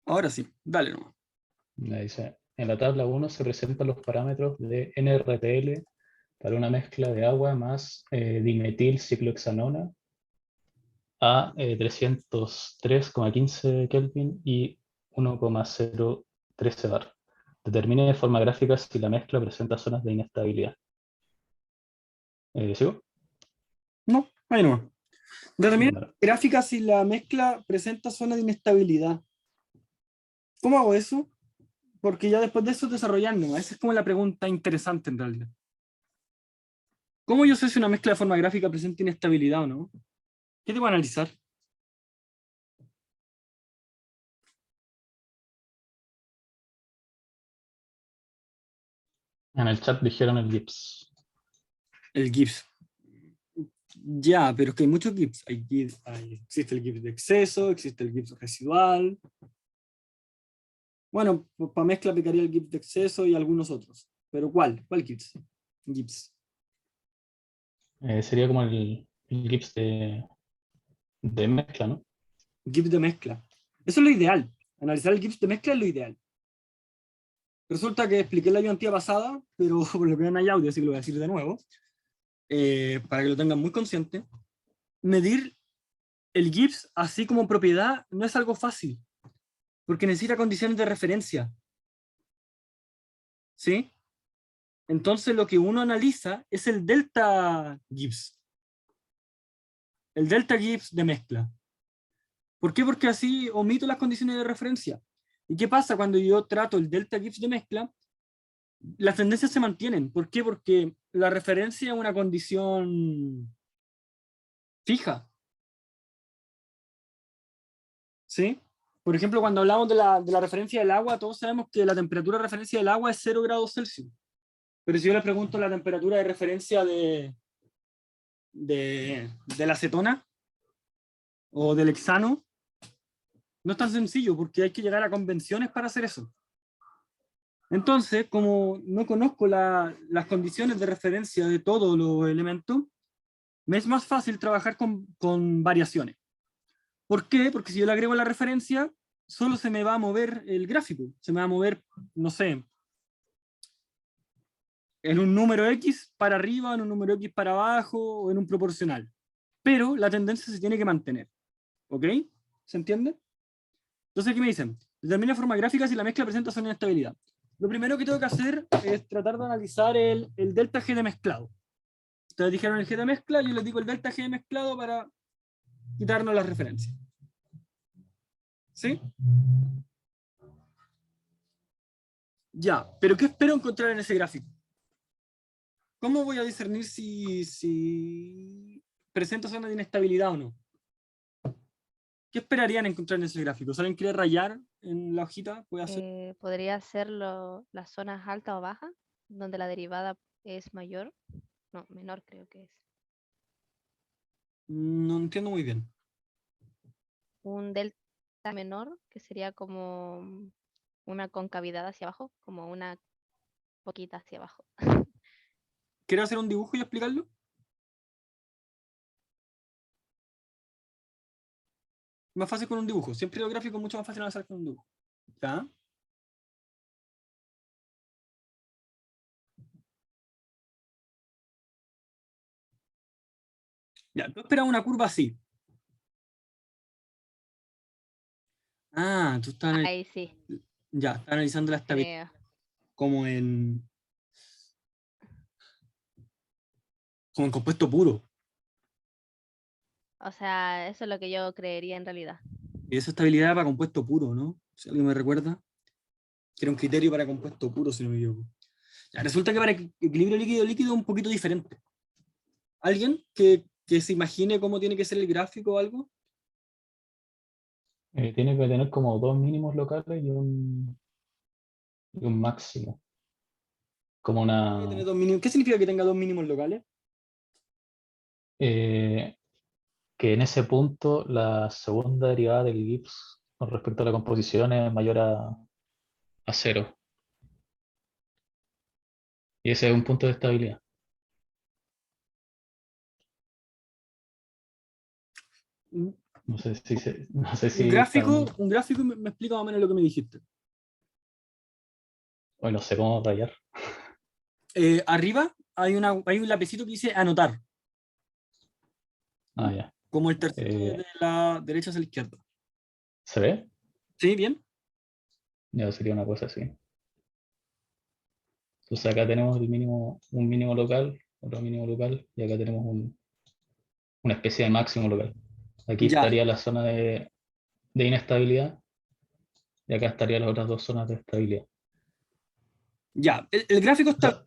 Ahora sí, dale nomás. Me dice, en la tabla 1 se presentan los parámetros de NRTL para una mezcla de agua más dimetil ciclohexanona a 303,15 Kelvin y 1,013 bar. Determine de forma gráfica si la mezcla presenta zonas de inestabilidad. ¿Sigo? No, ahí nomás. Determina Bueno, gráfica si la mezcla presenta zona de inestabilidad. ¿Cómo hago eso? Porque ya después de eso desarrollar nomás. Esa es como la pregunta interesante en realidad. ¿Cómo yo sé si una mezcla de forma gráfica presenta inestabilidad o no? ¿Qué debo analizar? en el chat dijeron el Gibbs. El Gibbs. Ya, pero es que hay muchos Gibbs. Existe el Gibbs de exceso, existe el Gibbs residual. Bueno, para mezcla aplicaría el Gibbs de exceso y algunos otros. ¿Pero cuál? ¿Cuál Gibbs? Gibbs. Sería como el Gibbs de mezcla, ¿no? Gibbs de mezcla. Eso es lo ideal. Analizar el Gibbs de mezcla es lo ideal. Resulta que expliqué la ayudantía pasada, pero por lo que no hay audio, así que lo voy a decir de nuevo, para que lo tengan muy consciente. Medir el Gibbs así como propiedad no es algo fácil, porque necesita condiciones de referencia. ¿Sí? Entonces lo que uno analiza es el delta Gibbs. El delta Gibbs de mezcla. ¿Por qué? Porque así omito las condiciones de referencia. ¿Y qué pasa cuando yo trato el delta Gibbs de mezcla? Las tendencias se mantienen. ¿Por qué? Porque la referencia es una condición fija. ¿Sí? Por ejemplo, cuando hablamos de la referencia del agua, todos sabemos que la temperatura de referencia del agua es 0 grados Celsius. Pero si yo le pregunto la temperatura de referencia de la acetona o del hexano, no es tan sencillo porque hay que llegar a convenciones para hacer eso. Entonces, como no conozco las condiciones de referencia de todos los elementos, me es más fácil trabajar con variaciones. ¿Por qué? Porque si yo le agrego la referencia, solo se me va a mover el gráfico. Se me va a mover, no sé, en un número X para arriba, en un número X para abajo o en un proporcional. Pero la tendencia se tiene que mantener. ¿Ok? ¿Se entiende? Entonces aquí me dicen, determina forma gráfica si la mezcla presenta zona de inestabilidad. Lo primero que tengo que hacer es tratar de analizar el delta G de mezclado. Ustedes dijeron el G de mezcla, yo les digo el delta G de mezclado para quitarnos las referencias. ¿Sí? Ya, pero ¿qué espero encontrar en ese gráfico? ¿Cómo voy a discernir si presenta zona de inestabilidad o no? ¿Qué esperarían encontrar en ese gráfico? ¿Saben quiere rayar en la hojita? Puede hacer. Podría ser las zonas altas o bajas, donde la derivada es mayor. No, menor creo que es. No entiendo muy bien. Un delta menor, que sería como una concavidad hacia abajo, como una poquita hacia abajo. ¿Quiere hacer un dibujo y explicarlo? Más fácil con un dibujo. Siempre los gráficos es mucho más fácil hacer con un dibujo. ¿Ya? Ya, tú esperas una curva así. Ah, tú estás, Ahí sí, ya, estás analizando la estabilidad creo. como como en compuesto puro. O sea, eso es lo que yo creería en realidad. Y esa estabilidad era para compuesto puro, ¿no? Si alguien me recuerda, que era un criterio para compuesto puro, si no me equivoco. Ya, resulta que para equilibrio líquido-líquido es un poquito diferente. ¿Alguien que se imagine cómo tiene que ser el gráfico o algo? Tiene que tener como dos mínimos locales y un máximo. Como una... ¿Qué significa que tenga dos mínimos locales? eh, que en ese punto la segunda derivada del Gibbs con respecto a la composición es mayor a cero. Y ese es un punto de estabilidad. No sé si, no sé Un si gráfico me explica más o menos lo que me dijiste. hoy no sé cómo rayar. Arriba hay un lapicito que dice anotar, Ah, ya. como el tercero Eh, de la derecha hacia la izquierda. ¿Se ve? ¿Sí? ¿Bien? Ya sería una cosa así. Entonces acá tenemos el mínimo, un mínimo local, otro mínimo local, y acá tenemos una especie de máximo local. Aquí Ya, estaría la zona de inestabilidad y acá estarían las otras dos zonas de estabilidad. ya. El gráfico O sea,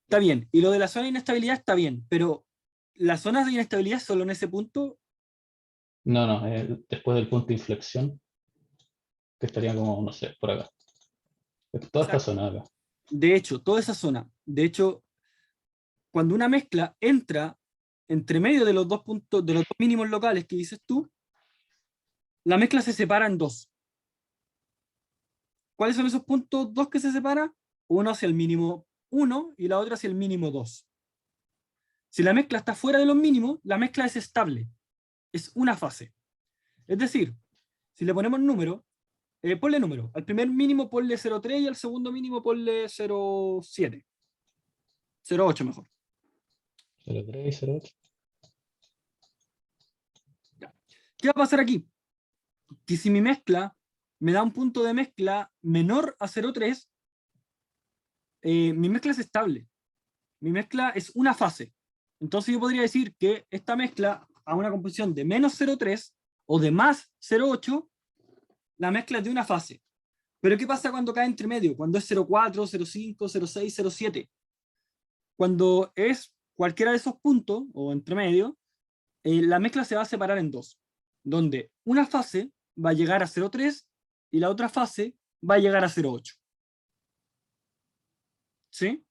está bien. Y lo de la zona de inestabilidad está bien. Pero las zonas de inestabilidad solo en ese punto. no, no, después del punto de inflexión, que estaría como, no sé, por acá. Toda esta Exacto. zona de acá. De hecho, toda esa zona. De hecho, cuando una mezcla entra entre medio de los dos puntos, de los dos mínimos locales que dices tú, la mezcla se separa en dos. ¿Cuáles son esos puntos dos que se separan? Uno hacia el mínimo 1 y la otra hacia el mínimo 2. Si la mezcla está fuera de los mínimos, la mezcla es estable. Es una fase. Es decir, si le ponemos número, ponle número. Al primer mínimo ponle 0,3 y al segundo mínimo ponle 0,7. 0,8 mejor. 0,3 y 0,8. Ya. ¿Qué va a pasar aquí? Que si mi mezcla me da un punto de mezcla menor a 0,3, mi mezcla es estable. Mi mezcla es una fase. Entonces yo podría decir que esta mezcla a una composición de menos 0,3 o de más 0,8, la mezcla es de una fase. Pero ¿qué pasa cuando cae entre medio? Cuando es 0,4, 0,5, 0,6, 0,7. Cuando es cualquiera de esos puntos, o entre medio, la mezcla se va a separar en dos, donde una fase va a llegar a 0,3 y la otra fase va a llegar a 0,8. ¿Sí?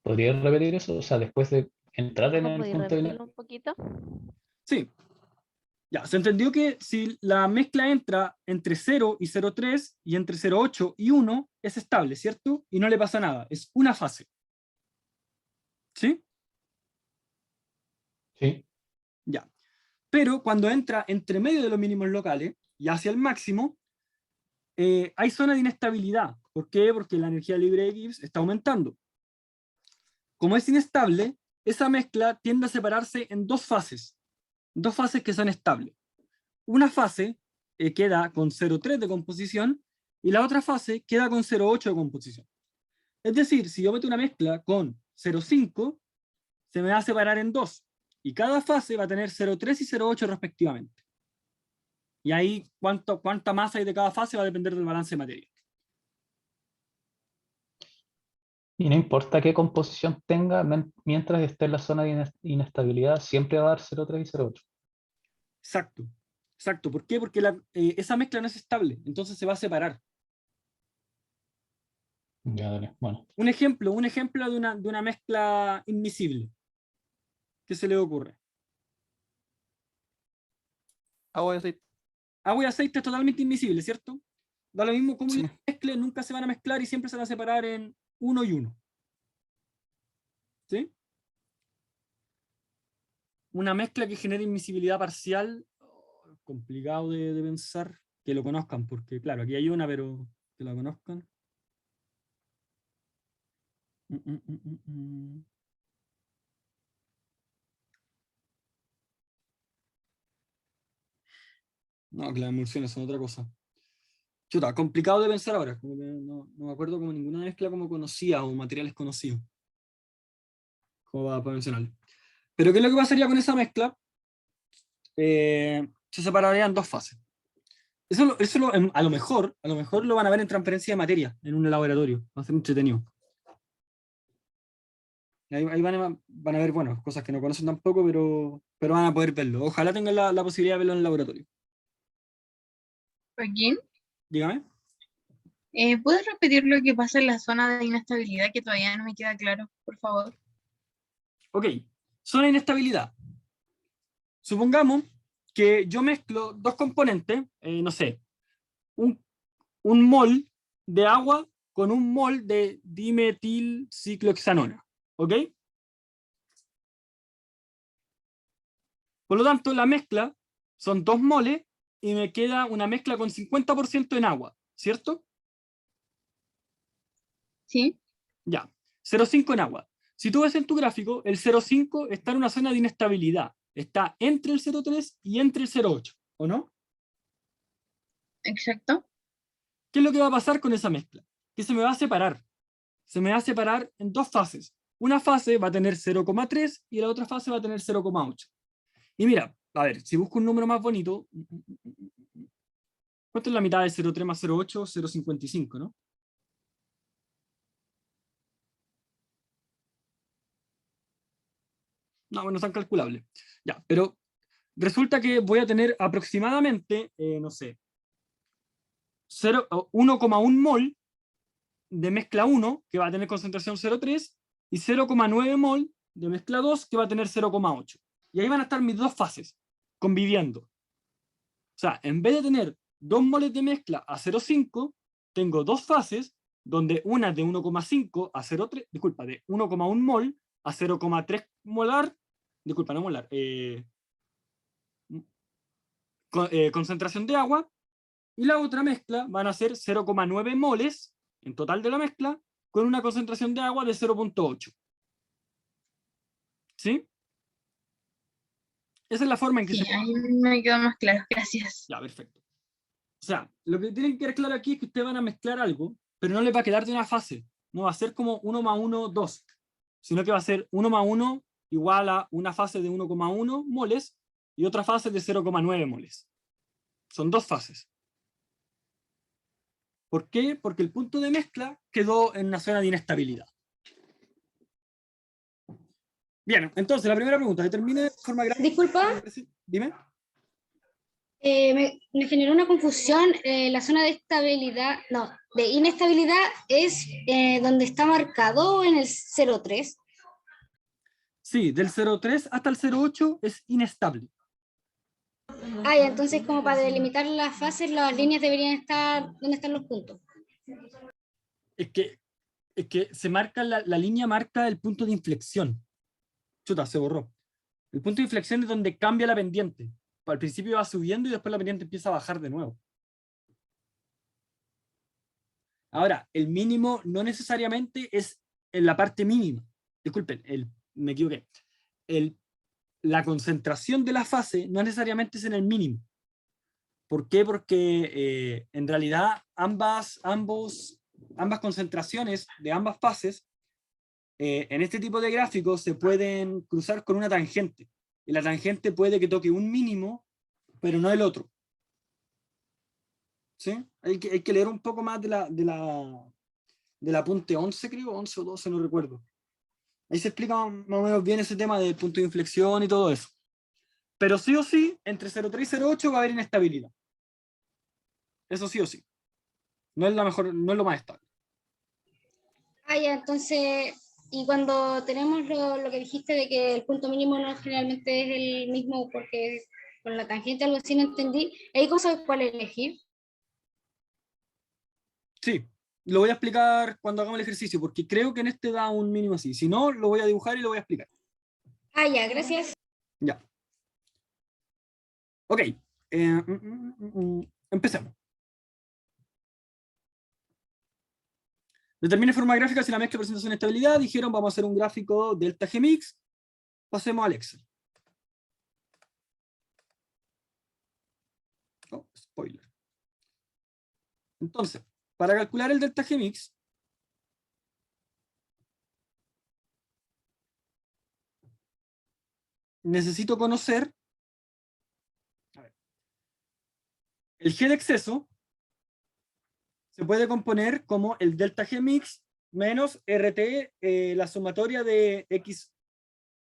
¿Podrías repetir eso? O sea, después de entrar en ¿Cómo el podéis punto repetirlo un poquito? Sí. Ya, se entendió que si la mezcla entra entre 0 y 0,3 y entre 0,8 y 1 es estable, ¿cierto? Y no le pasa nada, es una fase. ¿Sí? sí, Ya. Pero cuando entra entre medio de los mínimos locales y hacia el máximo, hay zona de inestabilidad. ¿Por qué? Porque la energía libre de Gibbs está aumentando. Como es inestable, esa mezcla tiende a separarse en dos fases que son estables. Una fase queda con 0,3 de composición y la otra fase queda con 0,8 de composición. Es decir, si yo meto una mezcla con 0,5, se me va a separar en dos y cada fase va a tener 0,3 y 0,8 respectivamente. Y ahí cuánta masa hay de cada fase va a depender del balance de materia. y no importa qué composición tenga, mientras esté en la zona de inestabilidad, siempre va a dar 0,3 y 0,8. Exacto, exacto. ¿Por qué? Porque esa mezcla no es estable, entonces se va a separar. Ya, dale. Bueno, Un ejemplo de una mezcla invisible. ¿Qué se le ocurre? Agua y aceite. Agua y aceite es totalmente invisible, ¿cierto? Da lo mismo cómo Sí. las mezcle, nunca se van a mezclar y siempre se van a separar en uno y uno. ¿Sí? Una mezcla que genere invisibilidad parcial, complicado de pensar, que lo conozcan, porque claro, aquí hay una, pero que la conozcan. Mm, mm, mm, mm, mm. No, que las emulsiones son otra cosa. Chuta, complicado de pensar ahora, como que no me acuerdo como ninguna mezcla como conocía o materiales conocidos, como para mencionarlo. Pero ¿qué es lo que pasaría con esa mezcla? Se separaría en dos fases. A lo mejor lo van a ver en transferencia de materia, en un laboratorio. Va a ser entretenido. Ahí van a ver, bueno, cosas que no conocen tampoco, pero van a poder verlo. Ojalá tengan la posibilidad de verlo en el laboratorio. Joaquín, Dígame. ¿puedes repetir lo que pasa en la zona de inestabilidad que todavía no me queda claro, por favor? Ok, zona de inestabilidad. Supongamos que yo mezclo dos componentes, no sé, un, un mol de agua con un mol de dimetilciclohexanona. ¿Ok? Por lo tanto, la mezcla son 2 moles y me queda una mezcla con 50% en agua, ¿cierto? ¿Sí? Ya, 0,5 en agua. Si tú ves en tu gráfico, el 0,5 está en una zona de inestabilidad. Está entre el 0,3 y entre el 0,8, ¿o no? Exacto. ¿Qué es lo que va a pasar con esa mezcla? Que se me va a separar. Se me va a separar en 2 fases. Una fase va a tener 0,3 y la otra fase va a tener 0,8. Y mira, a ver, si busco un número más bonito, ¿cuánto es la mitad de 0,3 más 0,8? 0,55, ¿no? No, bueno, no es tan calculable. Ya, pero resulta que voy a tener aproximadamente, no sé, 1,1 mol de mezcla 1, que va a tener concentración 0,3, y 0,9 mol de mezcla 2, que va a tener 0,8. Y ahí van a estar mis 2 fases, conviviendo. O sea, en vez de tener 2 moles de mezcla a 0,5, tengo 2 fases, donde una de 1,5 a 0,3, disculpa, de 1,1 mol a 0,3 molar, disculpa, no molar, concentración de agua, y la otra mezcla van a ser 0,9 moles en total de la mezcla, con una concentración de agua de 0,8. ¿Sí? Esa es la forma en que Sí, se... ahí me quedó más claro. Gracias. Ya, perfecto. O sea, lo que tienen que quedar claro aquí es que ustedes van a mezclar algo, pero no les va a quedar de una fase. No va a ser como 1 más 1, 2, sino que va a ser 1 más 1 igual a una fase de 1,1 moles y otra fase de 0,9 moles. Son 2 fases. ¿Por qué? Porque el punto de mezcla quedó en una zona de inestabilidad. Bien, entonces la primera pregunta, determine de forma gráfica. Disculpa, Dime. me generó una confusión. La zona de estabilidad, no, de inestabilidad es donde está marcado en el 0,3. Sí, del 0,3 hasta el 0,8 es inestable. Ah, ya, entonces como para delimitar las fases, las líneas deberían estar donde están los puntos. Es que se marca, la línea marca el punto de inflexión. Chuta, se borró. El punto de inflexión es donde cambia la pendiente. Al principio va subiendo y después la pendiente empieza a bajar de nuevo. Ahora, el mínimo no necesariamente es en la parte mínima. Disculpen, me equivoqué. La concentración de la fase no necesariamente es en el mínimo. ¿Por qué? Porque en realidad ambas concentraciones de ambas fases en este tipo de gráficos se pueden cruzar con una tangente. Y la tangente puede que toque un mínimo, pero no el otro. ¿Sí? Hay que leer un poco más de la apunte 11, creo, 11 o 12, no recuerdo. Ahí se explica más o menos bien ese tema del punto de inflexión y todo eso. Pero sí o sí, entre 0,3 y 0,8 va a haber inestabilidad. Eso sí o sí. No es no es lo más estable. Ah, ya, entonces, y cuando tenemos lo que dijiste de que el punto mínimo no generalmente es el mismo porque con la tangente algo así no entendí, ¿hay cosas cuál elegir? Sí, lo voy a explicar cuando hagamos el ejercicio, porque creo que en este da un mínimo así. Si no, lo voy a dibujar y lo voy a explicar. Ah, ya, gracias. Ya. Ok. Empecemos. Determine forma gráfica si la mezcla presenta una estabilidad. Dijeron, vamos a hacer un gráfico delta G mix. Pasemos al Excel. Oh, spoiler. Entonces, para calcular el delta G mix, necesito conocer el G de exceso. Se puede componer como el delta G mix menos RT, la sumatoria de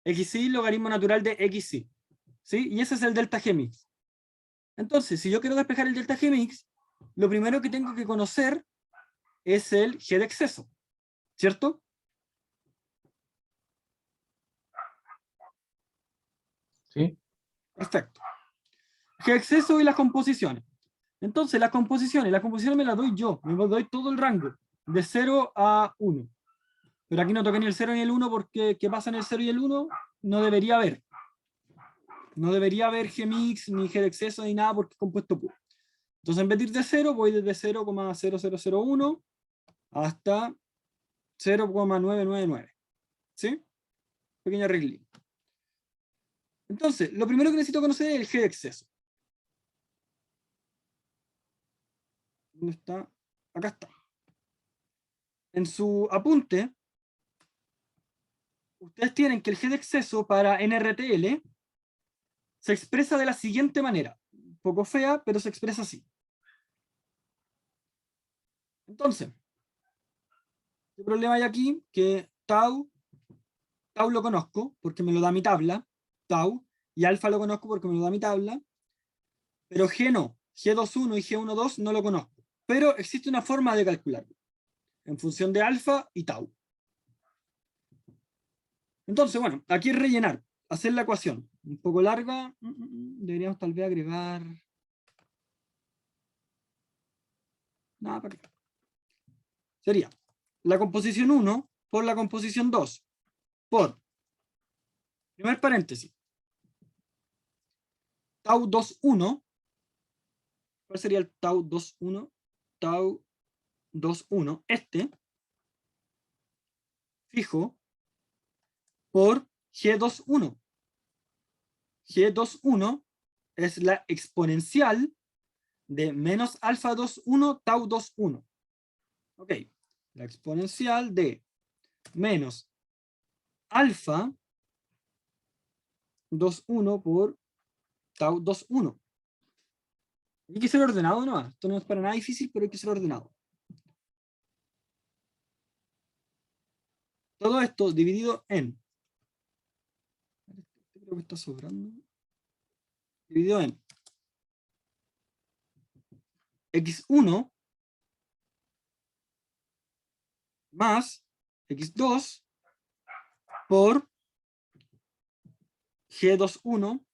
xy logaritmo natural de xy. ¿Sí? Y ese es el delta G mix. Entonces, si yo quiero despejar el delta G mix, lo primero que tengo que conocer es el G de exceso. ¿Cierto? ¿Sí? Perfecto. G de exceso y las composiciones. Entonces, las composiciones me las doy yo. Me doy todo el rango, de 0 a 1. Pero aquí no toqué ni el 0 ni el 1 porque ¿qué pasa en el 0 y el 1? No debería haber. No debería haber Gmix, ni G de exceso, ni nada porque es compuesto puro. Entonces, en vez de ir de 0, voy desde 0,0001 hasta 0,999. ¿Sí? Pequeña reglita. Entonces, lo primero que necesito conocer es el G de exceso. ¿Dónde está? Acá está. En su apunte, ustedes tienen que el G de exceso para NRTL se expresa de la siguiente manera. Un poco fea, pero se expresa así. Entonces, ¿qué problema hay aquí? Que tau lo conozco porque me lo da mi tabla, tau, y alfa lo conozco porque me lo da mi tabla, pero G no. G21 y G12 no lo conozco. Pero existe una forma de calcularlo, en función de alfa y tau. Entonces, bueno, aquí es rellenar, hacer la ecuación. Un poco larga, deberíamos tal vez agregar... Nada, ¿para qué? Sería la composición 1 por la composición 2 por, primer paréntesis, tau 21. ¿Cuál sería el tau 21? Tau 21, fijo, por G21. G21 es la exponencial de menos alfa 21 tau 21. Ok, la exponencial de menos alfa 21 por tau 21. Hay que ser ordenado, ¿no? Esto no es para nada difícil, pero hay que ser ordenado. Todo esto dividido en... Creo que está sobrando. Dividido en x1 más x2 por G21, o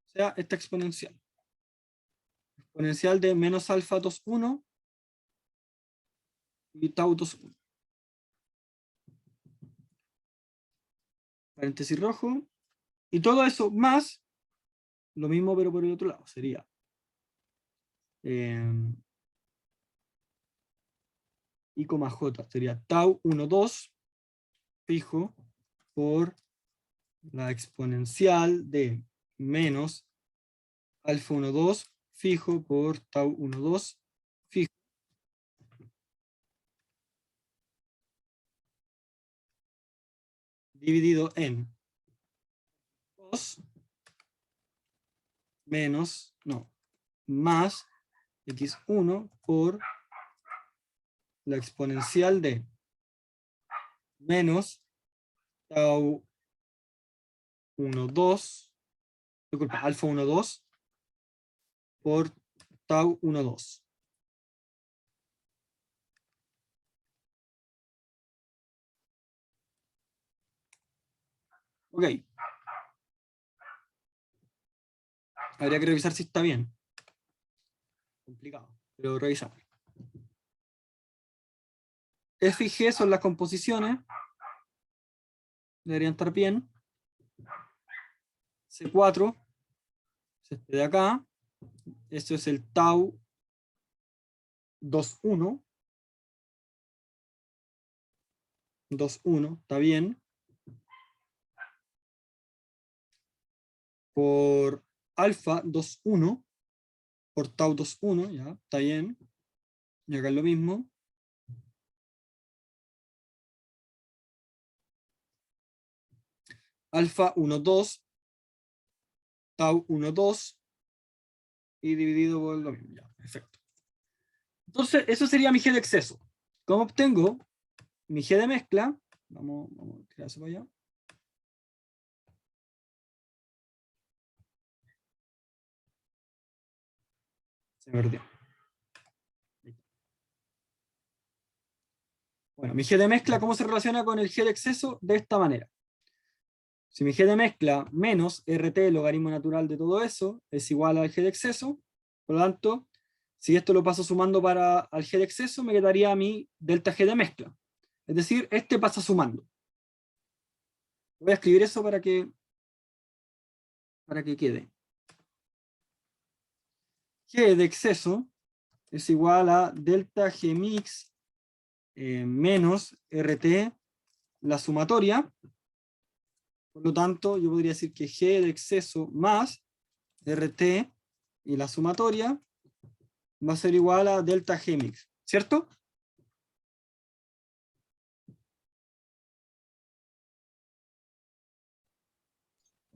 sea, esta exponencial. Exponencial de menos alfa 21 y tau 21. Paréntesis rojo. Y todo eso más, lo mismo pero por el otro lado, sería I, J, sería tau 12 fijo por la exponencial de menos alfa 12 fijo por tau 12 fijo. Dividido en 2 menos, no, más x1 por la exponencial de menos tau 12, disculpa, alfa 12 por tau 12. Ok. Habría que revisar si está bien. Complicado, pero revisamos. F y G son las composiciones. Deberían estar bien. C4 es este de acá. Esto es el tau 21. 21, está bien. Por alfa 21, por tau 21, ya, está bien. Y acá es lo mismo. Alfa 12, tau 12, y dividido por lo mismo, ya, perfecto. Entonces, eso sería mi G de exceso. ¿Cómo obtengo mi G de mezcla? Vamos a tirar eso para allá. Se me perdió. Bueno, mi G de mezcla, ¿cómo se relaciona con el G de exceso? De esta manera. Si mi G de mezcla menos RT, el logaritmo natural de todo eso, es igual al G de exceso, por lo tanto, si esto lo paso sumando para al G de exceso, me quedaría mi delta G de mezcla. Es decir, este pasa sumando. Voy a escribir eso para que para que quede. G de exceso es igual a delta G mix menos RT, la sumatoria. Por lo tanto, yo podría decir que G de exceso más RT y la sumatoria va a ser igual a delta G mix, ¿cierto?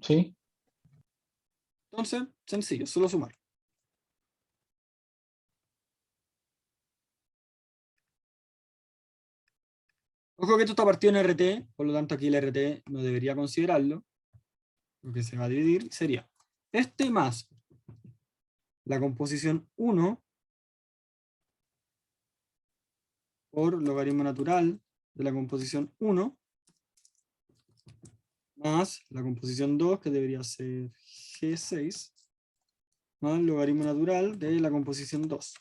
Sí, Entonces, sencillo, solo sumar. Ojo que esto está partido en RT, por lo tanto aquí el RT no debería considerarlo, porque se va a dividir, sería este más la composición 1 por logaritmo natural de la composición 1 más la composición 2, que debería ser G6, más el logaritmo natural de la composición 2.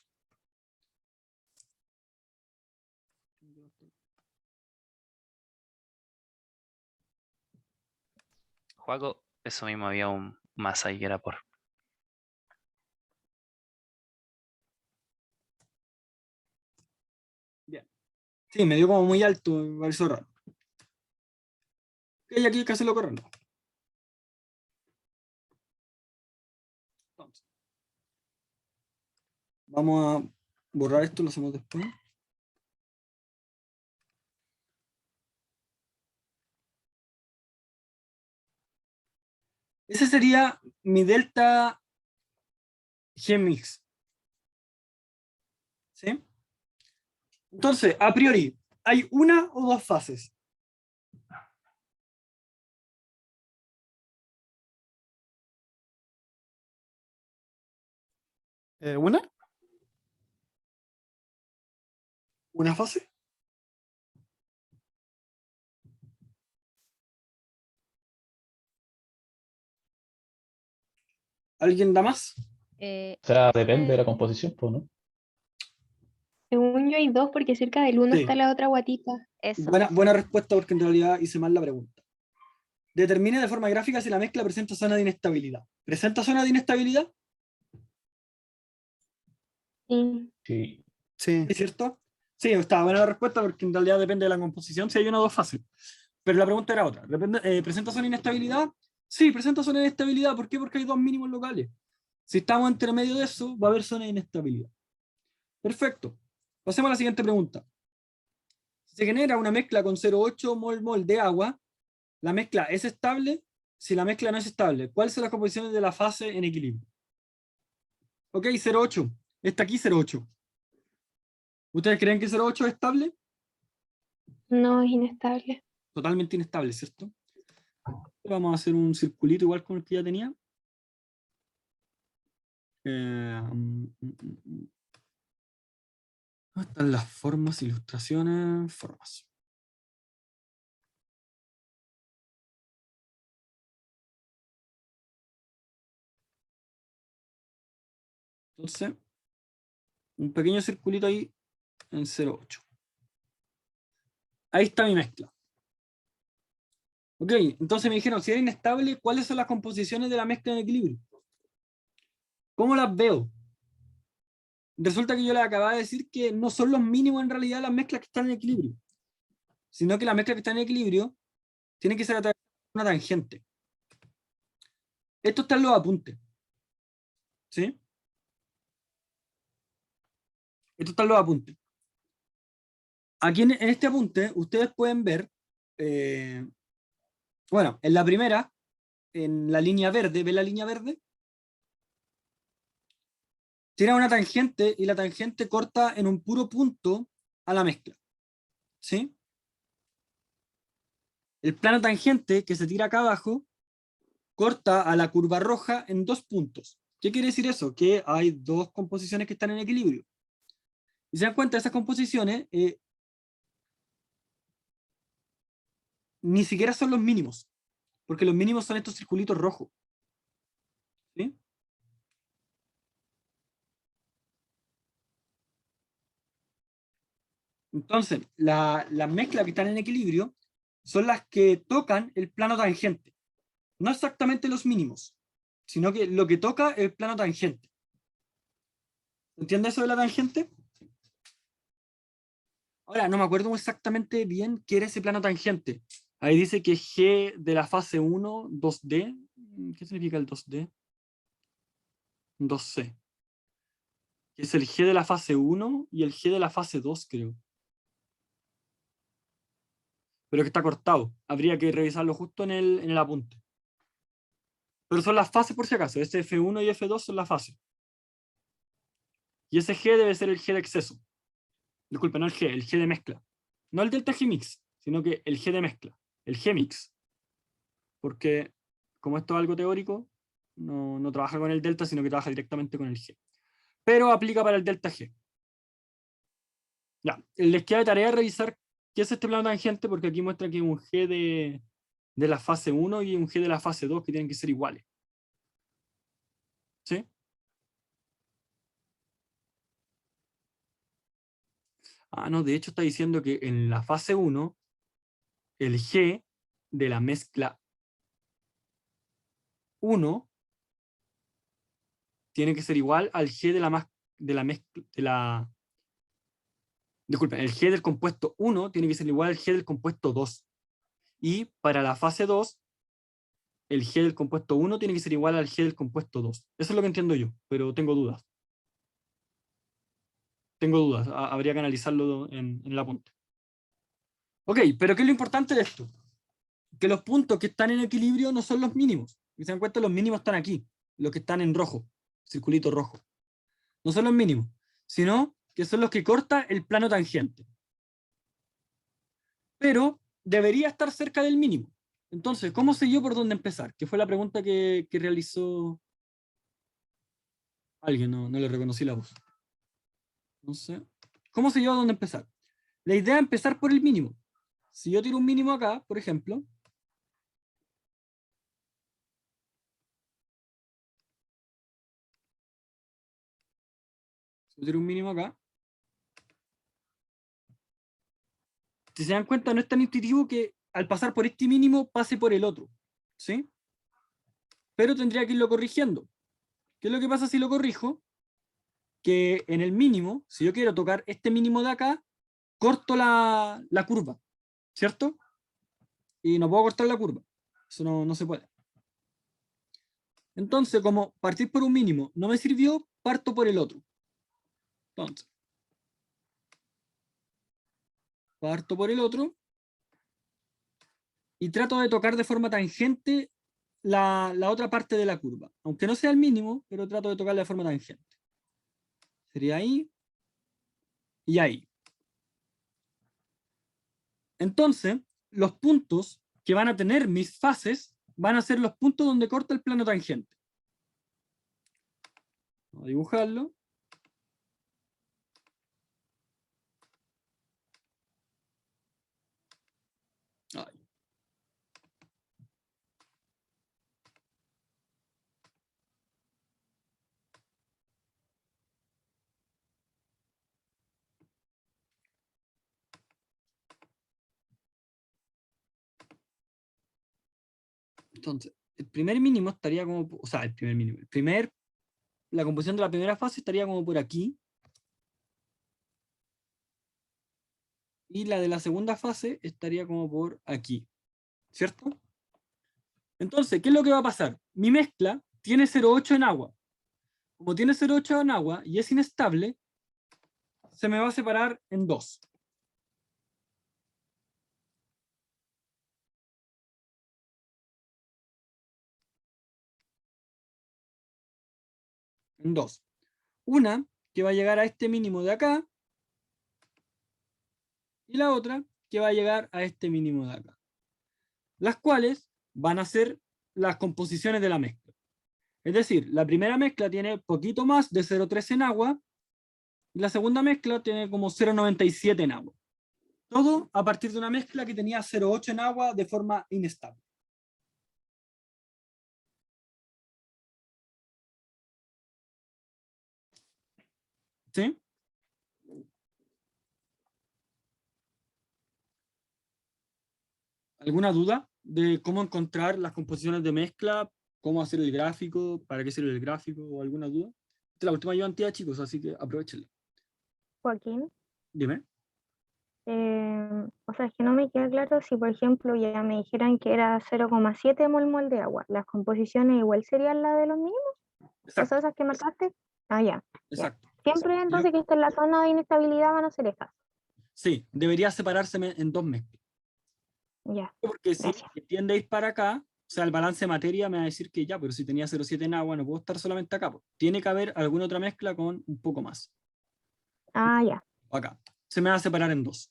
Juaco, eso mismo había un más ahí que era por. Sí, me dio como muy alto, me pareció raro. Ok, aquí hay que hacerlo correcto. Entonces, vamos a borrar esto, lo hacemos después. Ese sería mi delta G mix. ¿Sí? Entonces, a priori, ¿hay una o dos fases? ¿Una? ¿Una fase? ¿Alguien da más? o sea, depende de la composición, pues, ¿no? Según yo hay dos, porque cerca del uno Sí. está la otra guatita. Eso. Buena respuesta, porque en realidad hice mal la pregunta. Determine de forma gráfica si la mezcla presenta zona de inestabilidad. ¿Presenta zona de inestabilidad? Sí. Sí. Sí. ¿Es cierto? Sí, estaba buena la respuesta, porque en realidad depende de la composición si hay una o dos fases. Pero la pregunta era otra. ¿Presenta zona de inestabilidad? Sí, presenta zona de inestabilidad. ¿Por qué? Porque hay dos mínimos locales. Si estamos entre medio de eso, va a haber zona de inestabilidad. Perfecto. Pasemos a la siguiente pregunta. Si se genera una mezcla con 0,8 mol de agua, ¿la mezcla es estable? Si la mezcla no es estable, ¿cuáles son las composiciones de la fase en equilibrio? Ok, 0,8. Está aquí 0,8. ¿Ustedes creen que 0,8 es estable? No, es inestable. Totalmente inestable, ¿cierto? Vamos a hacer un circulito igual con el que ya tenía. ¿Dónde están las formas, ilustraciones, formas? Entonces, un pequeño circulito ahí en 0,8. Ahí está mi mezcla. Ok, entonces me dijeron, si era inestable, ¿cuáles son las composiciones de la mezcla en equilibrio? ¿Cómo las veo? Resulta que yo les acababa de decir que no son los mínimos en realidad las mezclas que están en equilibrio, sino que las mezclas que están en equilibrio tienen que ser a través de una tangente. Esto está en los apuntes. ¿Sí? Esto está en los apuntes. Aquí en este apunte ustedes pueden ver, bueno, en la primera, en la línea verde, ¿ven la línea verde? Tiene una tangente y la tangente corta en un puro punto a la mezcla. ¿Sí? El plano tangente que se tira acá abajo corta a la curva roja en dos puntos. ¿Qué quiere decir eso? Que hay dos composiciones que están en equilibrio. Y se dan cuenta, esas composiciones ni siquiera son los mínimos, porque los mínimos son estos circulitos rojos. ¿Sí? Entonces, las mezclas que están en equilibrio son las que tocan el plano tangente, no exactamente los mínimos. sino que lo que toca es el plano tangente. ¿Entiendes eso de la tangente? Ahora, no me acuerdo exactamente bien qué era ese plano tangente. Ahí dice que G de la fase 1, 2D. ¿Qué significa el 2D? 2C. Que es el G de la fase 1 y el G de la fase 2, creo. Pero que está cortado. Habría que revisarlo justo en el apunte. Pero son las fases por si acaso. Este F1 y F2 son las fases. Y ese G debe ser el G de exceso. Disculpe, no el G de mezcla. No el delta G mix, sino que el G de mezcla. El G mix. Porque como esto es algo teórico, no trabaja con el delta, sino que trabaja directamente con el G. Pero aplica para el delta G. Ya, les queda de tarea revisar qué es este plano tangente, porque aquí muestra que un G de la fase 1 y un G de la fase 2 que tienen que ser iguales. ¿Sí? Ah, no, de hecho está diciendo que en la fase 1, el G de la mezcla 1 tiene que ser igual al G disculpen, el G del compuesto 1 tiene que ser igual al G del compuesto 2. Y para la fase 2, el G del compuesto 1 tiene que ser igual al G del compuesto 2. Eso es lo que entiendo yo, pero tengo dudas. Habría que analizarlo en el apunte. Ok, pero ¿qué es lo importante de esto? Que los puntos que están en equilibrio no son los mínimos. Si se dan cuenta, los mínimos están aquí, los que están en rojo, circulito rojo. No son los mínimos, sino que son los que corta el plano tangente. Pero debería estar cerca del mínimo. Entonces, ¿cómo sé yo por dónde empezar? Que fue la pregunta que realizó alguien, no le reconocí la voz. No sé. ¿Cómo sé yo dónde empezar? La idea es empezar por el mínimo. Si yo tiro un mínimo acá, por ejemplo, si yo tiro un mínimo acá, si se dan cuenta, no es tan intuitivo que al pasar por este mínimo pase por el otro. ¿Sí? Pero tendría que irlo corrigiendo. ¿Qué es lo que pasa si lo corrijo? Que en el mínimo, si yo quiero tocar este mínimo de acá, corto la curva, ¿cierto? Y no puedo cortar la curva. Eso no se puede. Entonces, como partir por un mínimo no me sirvió, parto por el otro. Entonces, parto por el otro y trato de tocar de forma tangente la otra parte de la curva. Aunque no sea el mínimo, pero trato de tocarla de forma tangente. Sería ahí y ahí. Entonces, los puntos que van a tener mis fases van a ser los puntos donde corta el plano tangente. Vamos a dibujarlo. Ay. Entonces, el primer mínimo estaría como, o sea, el primer mínimo, la composición de la primera fase estaría como por aquí. Y la de la segunda fase estaría como por aquí. ¿Cierto? Entonces, ¿qué es lo que va a pasar? Mi mezcla tiene 0,8 en agua. Como tiene 0,8 en agua y es inestable, se me va a separar en dos. En dos. Una que va a llegar a este mínimo de acá y la otra que va a llegar a este mínimo de acá. Las cuales van a ser las composiciones de la mezcla. Es decir, la primera mezcla tiene poquito más de 0,3 en agua y la segunda mezcla tiene como 0,97 en agua. Todo a partir de una mezcla que tenía 0,8 en agua de forma inestable. ¿Sí? ¿Alguna duda de cómo encontrar las composiciones de mezcla cómo hacer el gráfico, para qué sirve el gráfico o alguna duda. Esta es la última ayudantía, chicos, así que aprovechenla. Joaquín, Dime. o sea, es que no me queda claro si, por ejemplo, ya me dijeran que era 0,7 mol de agua, ¿las composiciones igual serían las de los mínimos? ¿O sea, Exacto, esas que marcaste? Ah, ya. exacto. Siempre entonces que esté en la zona de inestabilidad van a ser esas. Sí, debería separarse en dos mezclas. Ya, Porque si gracias. tiende a ir para acá, o sea, el balance de materia me va a decir que ya, pero si tenía 0,7 en agua, no puedo estar solamente acá. Po. Tiene que haber alguna otra mezcla con un poco más. Ah, ya. O acá. Se me va a separar en dos.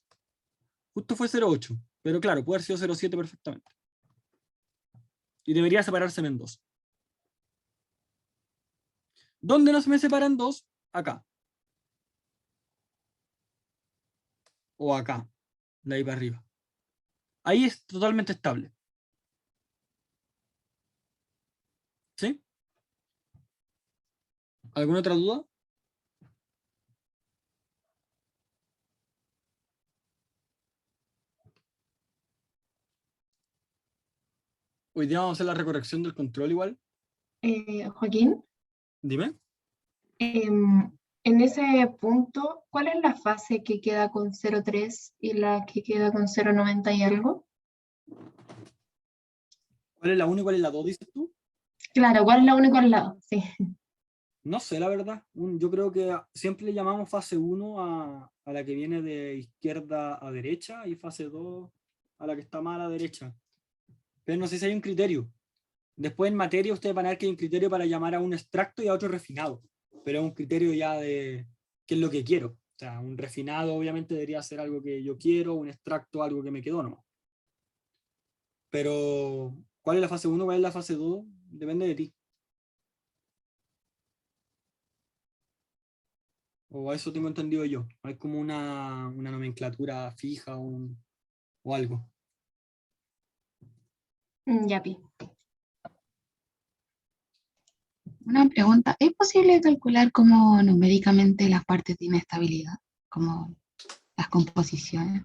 Justo fue 0,8, pero claro, puede haber sido 0,7 perfectamente. Y debería separarse en dos. ¿Dónde no se me separan dos? Acá. O acá. De ahí para arriba. Ahí es totalmente estable. ¿Sí? ¿Alguna otra duda? Hoy día vamos a hacer la recorrección del control igual. Joaquín, Dime. en ese punto, ¿cuál es la fase que queda con 0,3 y la que queda con 0,90 y algo? ¿Cuál es la 1 y cuál es la 2, dices tú? Claro, ¿cuál es la única al lado? Sí. No sé, la verdad. Yo creo que siempre le llamamos fase 1 a la que viene de izquierda a derecha y fase 2 a la que está más a la derecha. Pero no sé si hay un criterio. Después en materia ustedes van a ver que hay un criterio para llamar a un extracto y a otro refinado. Pero es un criterio ya de qué es lo que quiero. O sea, un refinado obviamente debería ser algo que yo quiero, un extracto algo que me quedó nomás. Pero, ¿cuál es la fase 1? ¿Cuál es la fase 2? Depende de ti. O a eso tengo entendido yo. No hay como una nomenclatura fija o algo. Ya vi. Una pregunta, ¿es posible calcular como numéricamente las partes de inestabilidad, como las composiciones?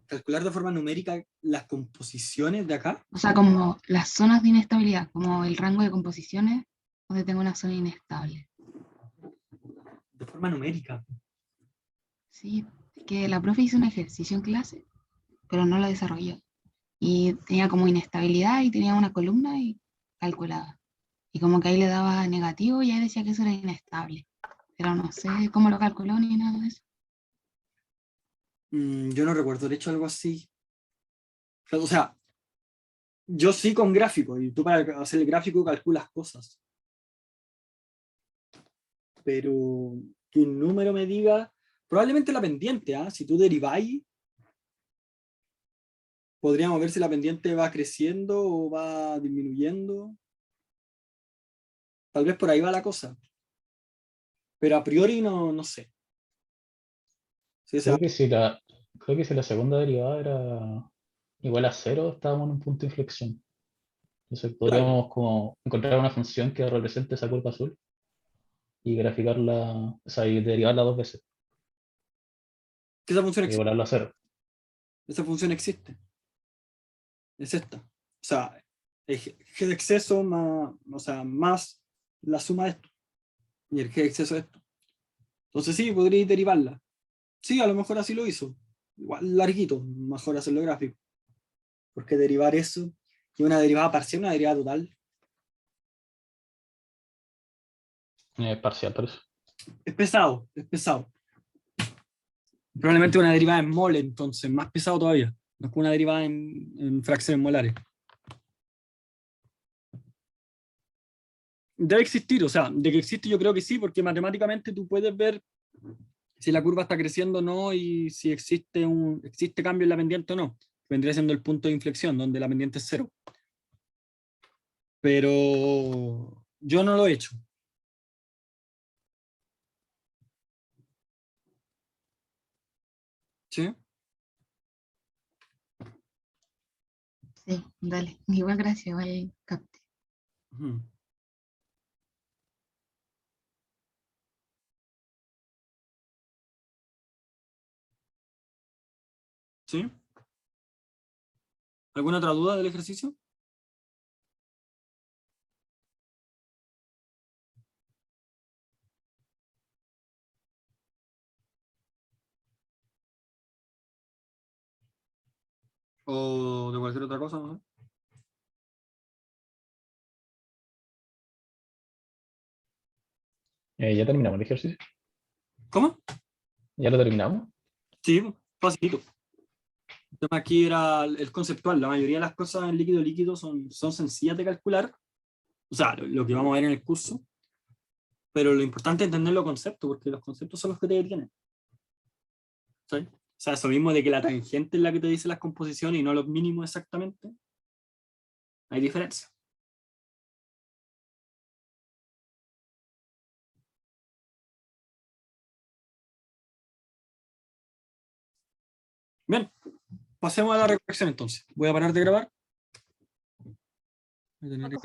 Calcular de forma numérica las composiciones de acá. O sea, como las zonas de inestabilidad, como el rango de composiciones donde tengo una zona inestable. De forma numérica. Sí, es que la profe hizo un ejercicio en clase, pero no lo desarrolló. Y tenía como inestabilidad y tenía una columna y calculaba. Y como que ahí le daba negativo y ahí decía que eso era inestable. Pero no sé cómo lo calculó ni nada de eso. Yo no recuerdo haber hecho algo así. O sea, yo sí con gráfico, y tú para hacer el gráfico calculas cosas. Pero que un número me diga, probablemente la pendiente, ¿ah? Si tú deriváis, podríamos ver si la pendiente va creciendo o va disminuyendo. Tal vez por ahí va la cosa. Pero a priori no sé. Sí, Creo que si la segunda derivada era igual a cero, estábamos en un punto de inflexión. Entonces claro, podríamos como encontrar una función que represente esa curva azul y graficarla, o sea, y derivarla dos veces que esa función y existe. igualarla a cero. Esa función existe. Es esta. O sea, el g de exceso más, o sea, más la suma de esto. Y el g de exceso de esto. Entonces sí, podríais derivarla. Sí, a lo mejor así lo hizo. Igual larguito, mejor hacerlo gráfico. Porque derivar eso, y una derivada parcial, una derivada total, Parcial, por eso. es pesado, es pesado. Probablemente una derivada en mole, entonces, más pesado todavía. No es que una derivada en fracciones molares. Debe existir, o sea, de que existe yo creo que sí, porque matemáticamente tú puedes ver si la curva está creciendo o no y si existe cambio en la pendiente o no. Vendría siendo el punto de inflexión, donde la pendiente es cero. Pero yo no lo he hecho. ¿Sí? Sí, dale. Igual gracias, igual capté. Ujú. ¿Sí? ¿Alguna otra duda del ejercicio? O de cualquier otra cosa, no sé. ¿Ya terminamos el ejercicio? ¿Cómo? ¿Ya lo terminamos? Sí, facilito. El tema aquí era el conceptual. La mayoría de las cosas en líquido son sencillas de calcular. O sea, lo que vamos a ver en el curso. Pero lo importante es entender los conceptos, porque los conceptos son los que te detienen. ¿Sí? O sea, eso mismo de que la tangente es la que te dice las composiciones y no los mínimos exactamente. Hay diferencia. Bien, pasemos a la reflexión entonces. Voy a parar de grabar. Voy a tener que